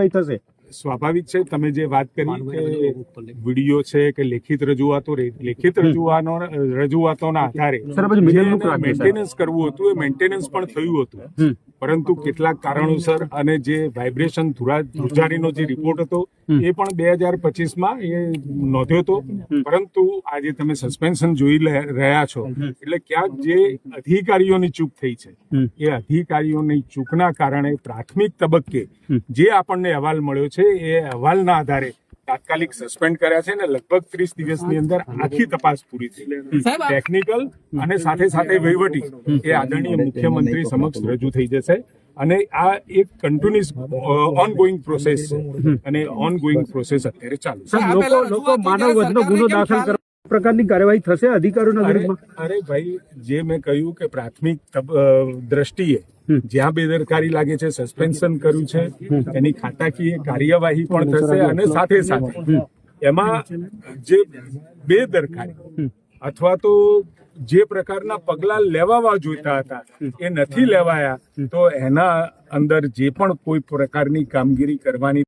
કાર્યવાહી થશે? સ્વાભાવિક છે. તમે જે વાત કરી કે વિડીયો છે કે લેખિત રજૂઆતોના આધારે મેન્ટેનન્સ કરવું હતું, એ મેન્ટેનન્સ પણ થયું હતું, પરંતુ કેટલાક કારણોસર અને જે વાઇબ્રેશન ધ્રુજારીનો જે રિપોર્ટ હતો એ પણ 2025માં એ નોંધ્યો હતો, પરંતુ આજે તમે સસ્પેન્શન જોઈ રહ્યા છો એટલે ક્યાંક જે અધિકારીઓની ચૂક થઈ છે એ અધિકારીઓની ચૂકના કારણે પ્રાથમિક તબક્કે જે આપણને અહેવાલ મળ્યો છે એ અહેવાલના આધારે તાત્કાલિક સસ્પેન્ડ કર્યા છે અને લગભગ 30 દિવસની અંદર આખી તપાસ પૂરી થઈ. ટેકનિકલ અને સાથે સાથે વહીવટી એ આદરણીય મુખ્યમંત્રી સમક્ષ રજૂ થઈ જશે અને આ એક કન્ટિન્યુઅસ ઓનગોઈંગ પ્રોસેસ છે અને ઓનગોઈંગ પ્રોસેસ અત્યારે ચાલુ છે. લોકો માનવ વધનો ગુનો દાખલ કરવા પ્રકારની કાર્યવાહી થશે અધિકારીઓના વિરુદ્ધમાં? અરે ભાઈ, જે મેં કહ્યું કે પ્રાથમિક દ્રષ્ટિએ જ્યાં બેદરકારી લાગે છે, સસ્પેન્શન કર્યું છે, એની ખાતાકીય કાર્યવાહી પણ થશે અને સાથે સાથે એમાં જે બેદરકારી અથવા તો જે પ્રકારના પગલાં લેવા જોઈતા હતા એ નથી લેવાયા, તો એના અંદર જે પણ કોઈ પ્રકારની કામગીરી કરવાની